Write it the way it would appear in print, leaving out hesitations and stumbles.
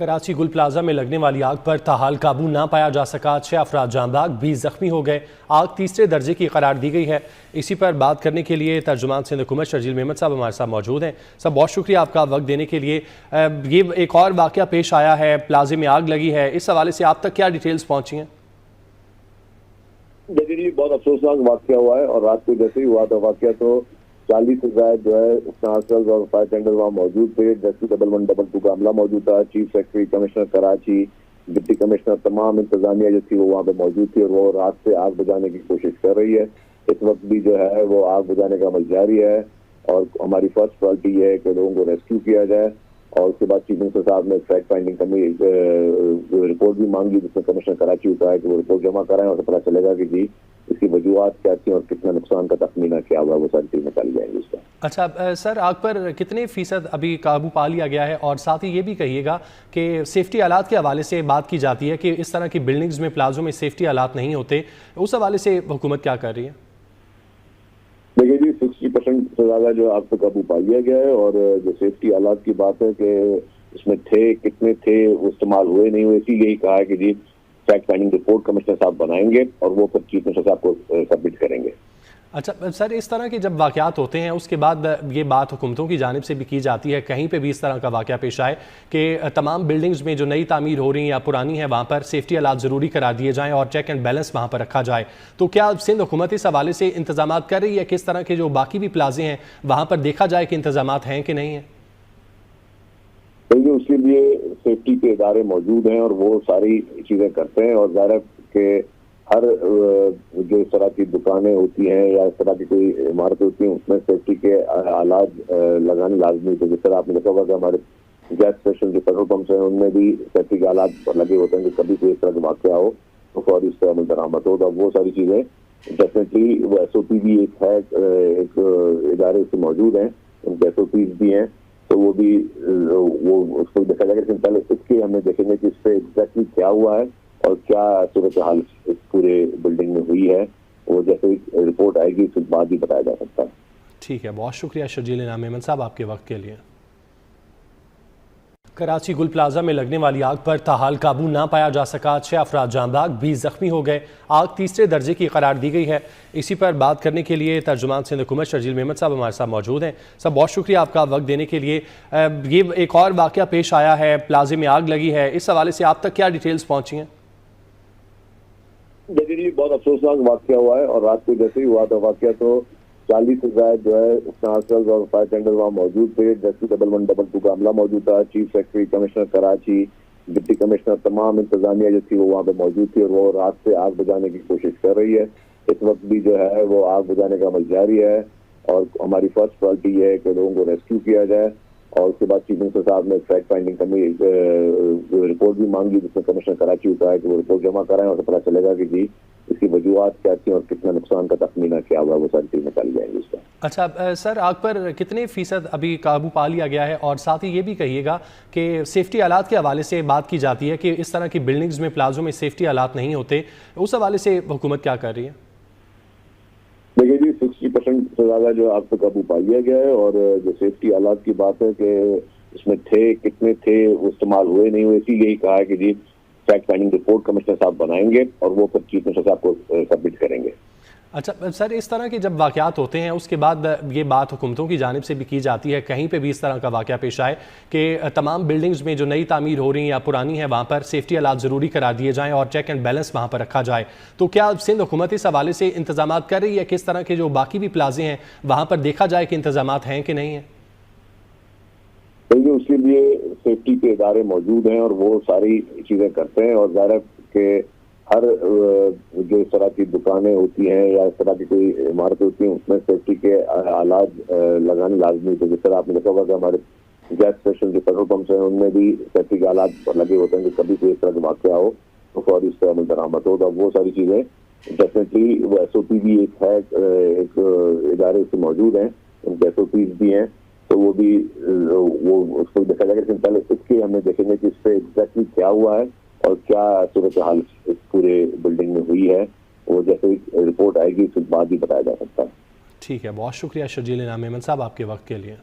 कराची गुल प्लाजा में लगने वाली आग पर ताहाल काबू ना पाया जा सका। 6 अफराद जांबाग भी जख्मी हो गए। आग तीसरे दर्जे की करार दी गई है। इसी पर बात करने के लिए तर्जुमान सिंध हुकूमत शर्जील मेहमद साहब हमारे साथ मौजूद हैं। सब बहुत शुक्रिया आपका वक्त देने के लिए। ये एक और वाक़या पेश आया है, प्लाजे में आग लगी है, इस हवाले से आप तक क्या डिटेल्स पहुँची हैं? देखिए, बहुत अफसोसनाक वाक़या हुआ है और रात को जैसे ही हुआ था वाक़या तो 40 से ज़्यादा जो है स्नार्कर्स और फायर टेंडर वहाँ मौजूद थे। रेस्क्यू 1112 का अमला मौजूद था। Chief secretary, commissioner Karachi, deputy commissioner, तमाम इंतजामिया जो थी वो वहाँ पे मौजूद थी और वो रात से आग बुझाने की कोशिश कर रही है। इस वक्त भी जो है वो आग बुझाने का अमल जारी है और हमारी फर्स्ट प्रायोरिटी ये है कि लोगों को रेस्क्यू किया जाए। और उसके बाद चीफ मिनिस्टर साहब ने फैक्ट फाइंडिंग रिपोर्ट भी मांगी, जिसमें कमिश्नर कराची होता है कि वो रिपोर्ट जमा कराएं और पता चलेगा कि जी इसकी वजूहत क्या थी और कितना नुकसान का तखमीना क्या हुआ, वो सारी चीज़ निकाली जाएंगी उसका। अच्छा सर, आग पर कितने फीसद अभी काबू पा लिया गया है? और साथ ही ये भी कहिएगा कि सेफ्टी आलात के हवाले से बात की जाती है कि इस तरह की बिल्डिंग्स में, प्लाजों में सेफ्टी आलात नहीं होते, उस हवाले से हुकूमत क्या कर रही है? देखिए जी, 60% से ज़्यादा जो आग पर काबू पा लिया गया है और जो सेफ्टी आलात की बात है कि इसमें थे, कितने थे, वो इस्तेमाल हुए नहीं हुए, इसीलिए कहा है कि जी फैक्ट फाइंडिंग रिपोर्ट कमिश्नर साहब बनाएंगे और वो फिर चीफ मिनिस्टर साहब को सबमिट करेंगे। अच्छा सर, इस तरह के जब वाक़यात होते हैं उसके बाद ये बात हुकूमतों की जानिब से भी की जाती है, कहीं पे भी इस तरह का वाक़या पेश आए कि तमाम बिल्डिंग्स में जो नई तामीर हो रही हैं या पुरानी है वहाँ पर सेफ्टी आलात ज़रूरी करा दिए जाएँ और चेक एंड बैलेंस वहाँ पर रखा जाए। तो क्या सिंध हुकूमत इस हवाले से इंतजाम कर रही है कि इस तरह के जो बाकी भी प्लाजे हैं वहाँ पर देखा जाए कि इंतजाम हैं कि नहीं है? क्योंकि उसके लिए सेफ्टी के इदारे मौजूद हैं और वो सारी चीज़ें करते हैं और ज़ाहिर के हर जो इस तरह की दुकानें होती हैं या इस तरह की कोई इमारतें होती हैं उसमें सेफ्टी के आलात लगाने लाजमी थे। जिस तरह आपने देखा होगा कि हमारे गैस स्टेशन जो पेट्रोल पंप्स हैं उनमें भी सेफ्टी के आलात लगे होते हैं कि कभी कोई इस तरह का वाक़या हो तो फौरी इस तरह दरामद हो। तो वो सारी चीज़ें डेफिनेटली वो SOP भी एक है, एक इदारे से मौजूद हैं, उनके SOPs भी हैं, तो वो भी वो उसको देखा जाएगा। लेकिन पहले इसके हमें देखेंगे कि इस पर एग्जैक्टली क्या हुआ है और क्या सूरत हाल इस पूरे बिल्डिंग में हुई है, वो जैसे ही रिपोर्ट आएगी उसके बाद ही बताया जा सकता है। ठीक है, बहुत शुक्रिया शर्जील मेहमद साहब आपके वक्त के लिए। कराची गुल प्लाजा में लगने वाली आग पर ताहाल काबू ना पाया जा सका। 6 अफराद जांबाग भी जख्मी हो गए। आग तीसरे दर्जे की करार दी गई है। इसी पर बात करने के लिए तर्जुमान सिंध हुकूमत शर्जील मेहमद साहब हमारे साथ मौजूद हैं। सब बहुत शुक्रिया आपका वक्त देने के लिए। ये एक और वाक़या पेश आया है, प्लाजे में आग लगी है, इस हवाले से आप तक क्या डिटेल्स पहुँची हैं? देखिए, बहुत अफसोसनाक वाक़या हुआ है और रात को जैसे ही हुआ था वाक़या तो 40 से ज़्यादा जो है स्नार्कर्स और फायर टेंडर वहाँ मौजूद थे। रेस्क्यू 1112 का अमला मौजूद था। Chief secretary, commissioner Karachi, deputy commissioner, तमाम इंतजामिया जो थी वो वहाँ पे मौजूद थी और वो रात से आग बुझाने की कोशिश कर रही है। इस वक्त भी जो है वो आग बुझाने का अमल जारी है और हमारी फर्स्ट प्रायोरिटी ये है कि लोगों को रेस्क्यू किया जाए। और उसके बाद चीफ मिनिस्टर साहब ने फैक्ट फाइंडिंग रिपोर्ट भी मांगी, जिसमें कमिश्नर कराची होता है कि वो रिपोर्ट जमा कराएं और पता चलेगा कि जी इसकी वजूहत क्या थी और कितना नुकसान का तखमीना क्या हुआ, वो सारी चीज़ निकाली जाएंगी उसका। अच्छा सर, आग पर कितने फीसद अभी काबू पा लिया गया है? और साथ ही ये भी कहिएगा कि सेफ्टी आलात के हवाले से बात की जाती है कि इस तरह की बिल्डिंग्स में, प्लाजों में सेफ्टी आलात नहीं होते, उस हवाले से हुकूमत क्या कर रही है? देखिए जी, 60% से ज़्यादा जो आग पर काबू पा लिया गया है और जो सेफ्टी आलात की बात है कि इसमें थे, कितने थे, वो इस्तेमाल हुए नहीं हुए, इसीलिए कहा है कि जी फैक्ट फाइंडिंग रिपोर्ट कमिश्नर साहब बनाएंगे और वो फिर चीफ मिनिस्टर साहब को सबमिट करेंगे। अच्छा सर, इस तरह के जब वाक़यात होते हैं उसके बाद ये बात हुकूमतों की जानिब से भी की जाती है, कहीं पे भी इस तरह का वाक़या पेश आए कि तमाम बिल्डिंग्स में जो नई तामीर हो रही हैं या पुरानी है वहाँ पर सेफ्टी आलात ज़रूरी करा दिए जाएँ और चेक एंड बैलेंस वहाँ पर रखा जाए। तो क्या सिंध हुकूमत इस हवाले से इंतजाम कर रही है कि इस तरह के जो बाकी भी प्लाजे हैं वहाँ पर देखा जाए कि इंतजाम हैं कि नहीं है? क्योंकि उसके लिए सेफ्टी के इदारे मौजूद हैं और वो सारी चीज़ें करते हैं और ज़ाहिर के हर जो इस तरह की दुकानें होती हैं या इस तरह की कोई इमारतें होती हैं उसमें सेफ्टी के आलात लगाने लाजमी थे। जिस तरह आपने देखा होगा कि हमारे गैस स्टेशन जो पेट्रोल पंप्स हैं उनमें भी सेफ्टी के आलात लगे होते हैं कि कभी कोई इस तरह का वाक़या हो तो फौरी इस तरह दरामद हो। तो वो सारी चीज़ें डेफिनेटली वो SOP भी एक है, एक इदारे से मौजूद हैं, उनके SOPs भी हैं, तो वो भी वो उसको देखा जाएगा। लेकिन पहले इसके हमें देखेंगे कि इस पर एग्जैक्टली क्या हुआ है और क्या सूरत हाल इस पूरे बिल्डिंग में हुई है, वो जैसे ही रिपोर्ट आएगी उसके बाद ही बताया जा सकता है। ठीक है, बहुत शुक्रिया शर्जील मेहमद साहब आपके वक्त के लिए।